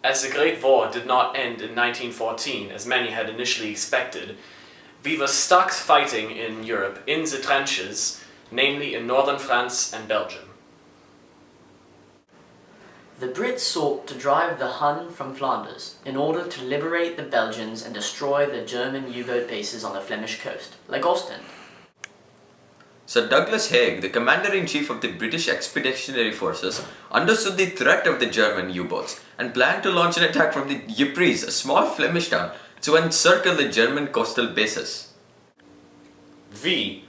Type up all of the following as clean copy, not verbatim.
As the Great War did not end in 1914, as many had initially expected, we were stuck fighting in Europe in the trenches, namely in northern France and Belgium. The Brits sought to drive the Hun from Flanders in order to liberate the Belgians and destroy the German U-boat bases on the Flemish coast, like Ostend. Sir Douglas Haig, the commander-in-chief of the British Expeditionary Forces, understood the threat of the German U-boats and planned to launch an attack from the Ypres, a small Flemish town, to encircle the German coastal bases. I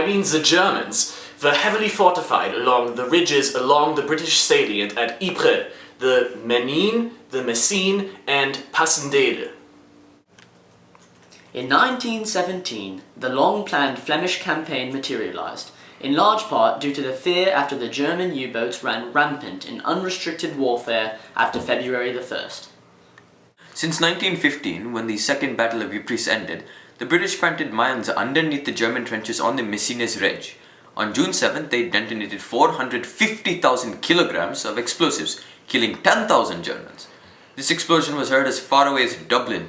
mean the Germans, were heavily fortified along the ridges along the British salient at Ypres, the Menin, the Messines, and Passchendaele. In 1917, the long-planned Flemish campaign materialized, in large part due to the fear after the German U-boats ran rampant in unrestricted warfare after February the 1st. Since 1915, when the Second Battle of Ypres ended, the British planted mines underneath the German trenches on the Messines Ridge. On June 7th, they detonated 450,000 kilograms of explosives, killing 10,000 Germans. This explosion was heard as far away as Dublin.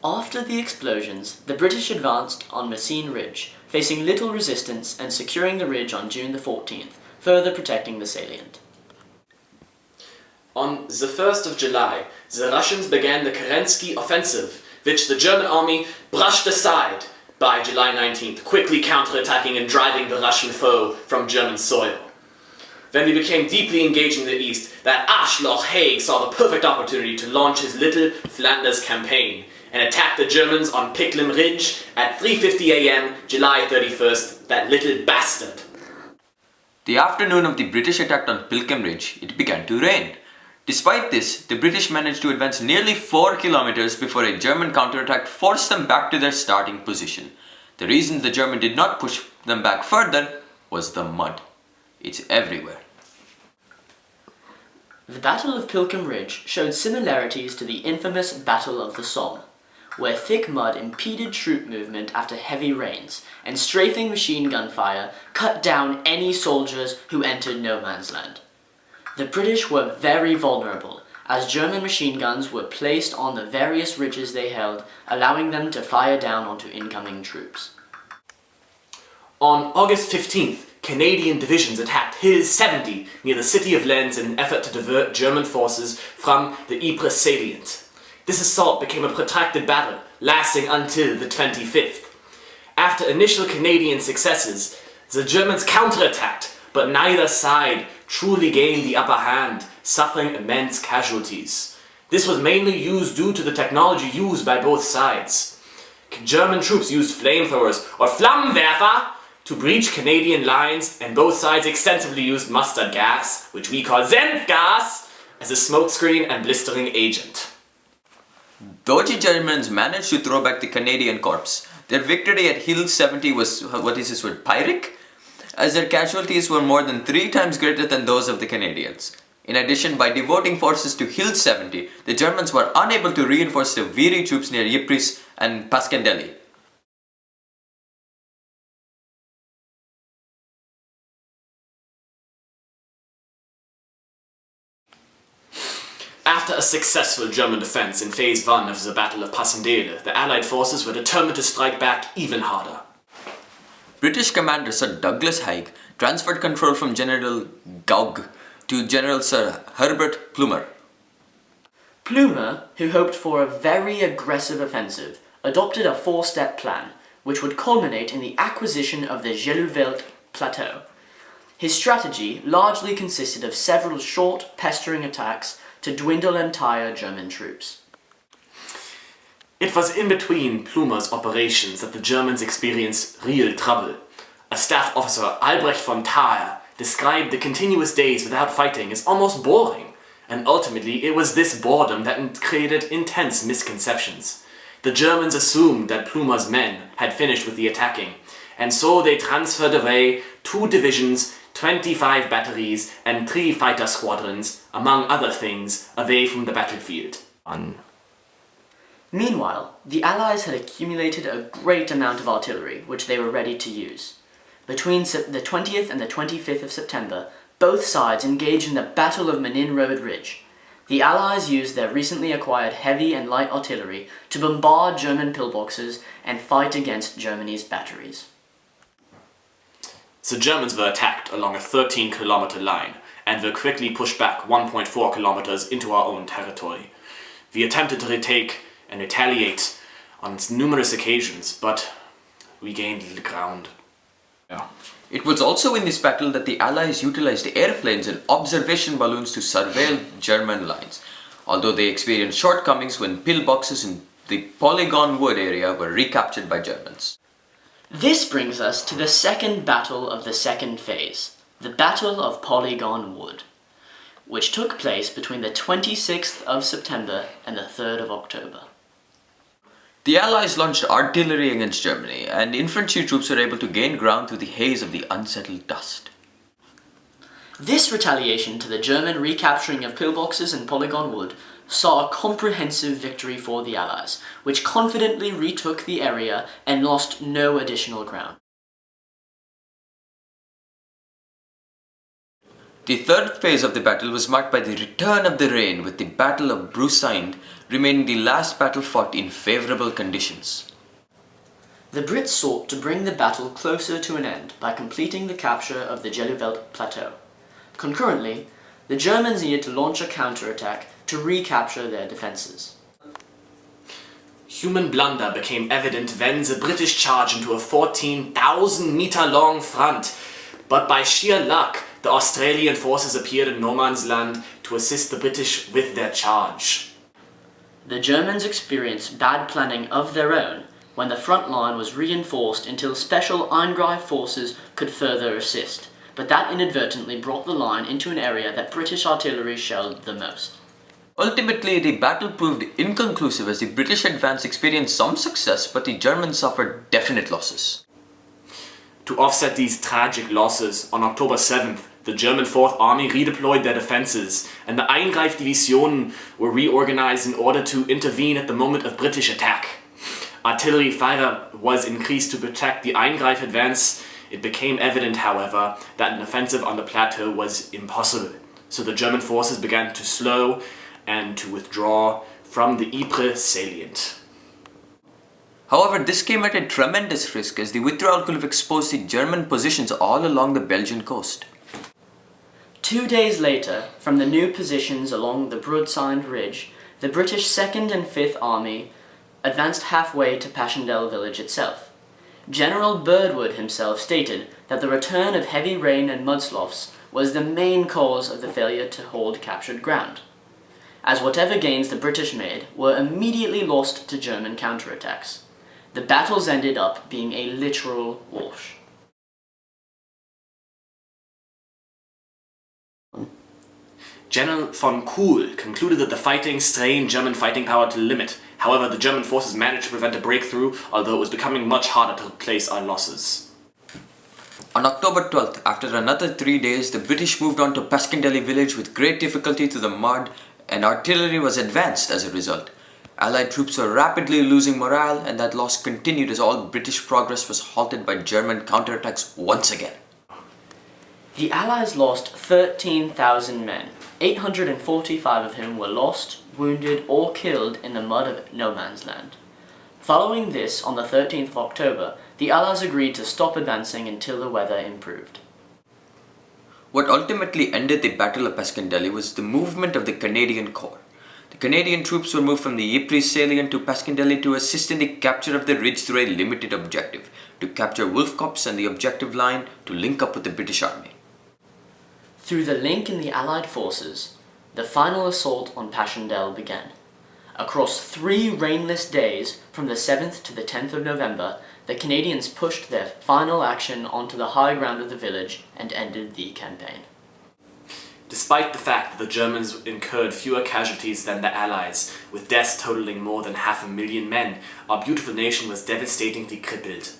After the explosions, the British advanced on Messines Ridge, facing little resistance and securing the ridge on June the 14th, further protecting the salient. On the 1st of July, the Russians began the Kerensky offensive, which the German army brushed aside by July 19th, quickly counterattacking and driving the Russian foe from German soil. When we became deeply engaged in the east, that Arschloch Haig saw the perfect opportunity to launch his Little Flanders campaign and attack the Germans on Pilkem Ridge at 3:50 a.m. July 31st, that little bastard. The afternoon of the British attack on Pilkem Ridge, it began to rain. Despite this, the British managed to advance nearly 4 kilometers before a German counterattack forced them back to their starting position. The reason the German did not push them back further was the mud. It's everywhere. The Battle of Pilkem Ridge showed similarities to the infamous Battle of the Somme, where thick mud impeded troop movement after heavy rains, and strafing machine gun fire cut down any soldiers who entered no man's land. The British were very vulnerable, as German machine guns were placed on the various ridges they held, allowing them to fire down onto incoming troops. On August 15th, Canadian divisions attacked Hill 70 near the city of Lens in an effort to divert German forces from the Ypres salient. This assault became a protracted battle, lasting until the 25th. After initial Canadian successes, the Germans counterattacked, but neither side truly gained the upper hand, suffering immense casualties. This was mainly used due to the technology used by both sides. German troops used flamethrowers or Flammenwerfer to breach Canadian lines, and both sides extensively used mustard gas, which we call Senfgas, as a smokescreen and blistering agent. Though the Germans managed to throw back the Canadian corps, their victory at Hill 70 was, Pyrrhic, as their casualties were more than 3 times greater than those of the Canadians. In addition, by devoting forces to Hill 70, the Germans were unable to reinforce the weary troops near Ypres and Passchendaele. After a successful German defense in Phase 1 of the Battle of Passchendaele, the Allied forces were determined to strike back even harder. British commander Sir Douglas Haig transferred control from General Gaugue to General Sir Herbert Plumer. Plumer, who hoped for a very aggressive offensive, adopted a 4-step plan, which would culminate in the acquisition of the Geluvelt Plateau. His strategy largely consisted of several short, pestering attacks to dwindle entire German troops. It was in between Plumer's operations that the Germans experienced real trouble. A staff officer, Albrecht von Thaer, described the continuous days without fighting as almost boring, and ultimately it was this boredom that created intense misconceptions. The Germans assumed that Plumer's men had finished with the attacking, and so they transferred away 2 divisions, 25 batteries, and 3 fighter squadrons, among other things, away from the battlefield. Meanwhile, the Allies had accumulated a great amount of artillery, which they were ready to use. Between the 20th and the 25th of September, both sides engaged in the Battle of Menin Road Ridge. The Allies used their recently acquired heavy and light artillery to bombard German pillboxes and fight against Germany's batteries. The Germans were attacked along a 13-kilometer line and were quickly pushed back 1.4 kilometers into our own territory. We attempted to retake and retaliate on numerous occasions, but we gained little ground. It was also in this battle that the Allies utilized airplanes and observation balloons to surveil German lines, although they experienced shortcomings when pillboxes in the Polygon Wood area were recaptured by Germans. This brings us to the second battle of the second phase, the Battle of Polygon Wood, which took place between the 26th of September and the 3rd of October. The Allies launched artillery against Germany, and infantry troops were able to gain ground through the haze of the unsettled dust. This retaliation to the German recapturing of pillboxes and Polygon Wood saw a comprehensive victory for the Allies, which confidently retook the area and lost no additional ground. The third phase of the battle was marked by the return of the rain, with the Battle of Brusind remaining the last battle fought in favourable conditions. The Brits sought to bring the battle closer to an end by completing the capture of the Jeluvelt Plateau. Concurrently, the Germans needed to launch a counterattack to recapture their defences. Human blunder became evident when the British charged into a 14,000-meter-long front, but by sheer luck, the Australian forces appeared in no man's land to assist the British with their charge. The Germans experienced bad planning of their own when the front line was reinforced until special Eingreif forces could further assist, but that inadvertently brought the line into an area that British artillery shelled the most. Ultimately, the battle proved inconclusive as the British advance experienced some success, but the Germans suffered definite losses. To offset these tragic losses, on October 7th, the German Fourth Army redeployed their defences, and the Eingreif Divisionen were reorganized in order to intervene at the moment of British attack. Artillery fire was increased to protect the Eingreif advance. It became evident, however, that an offensive on the plateau was impossible, so the German forces began to slow and to withdraw from the Ypres salient. However, this came at a tremendous risk, as the withdrawal could have exposed the German positions all along the Belgian coast. 2 days later, from the new positions along the Brusind Ridge, the British 2nd and 5th Army advanced halfway to Passchendaele village itself. General Birdwood himself stated that the return of heavy rain and mudsloughs was the main cause of the failure to hold captured ground, as whatever gains the British made were immediately lost to German counterattacks. The battles ended up being a literal wash. General von Kuhl concluded that the fighting strained German fighting power to the limit. However, the German forces managed to prevent a breakthrough, although it was becoming much harder to replace our losses. On October 12th, after another 3 days, the British moved on to Passchendaele village with great difficulty through the mud, and artillery was advanced as a result. Allied troops were rapidly losing morale, and that loss continued as all British progress was halted by German counterattacks once again. The Allies lost 13,000 men, 845 of whom were lost, wounded, or killed in the mud of no man's land. Following this, on the 13th of October, the Allies agreed to stop advancing until the weather improved. What ultimately ended the Battle of Passchendaele was the movement of the Canadian Corps. The Canadian troops were moved from the Ypres salient to Passchendaele to assist in the capture of the ridge through a limited objective, to capture Wolf Copse and the objective line to link up with the British Army. Through the link in the Allied forces, the final assault on Passchendaele began. Across 3 rainless days, from the 7th to the 10th of November, the Canadians pushed their final action onto the high ground of the village and ended the campaign. Despite the fact that the Germans incurred fewer casualties than the Allies, with deaths totaling more than 500,000 men, our beautiful nation was devastatingly crippled.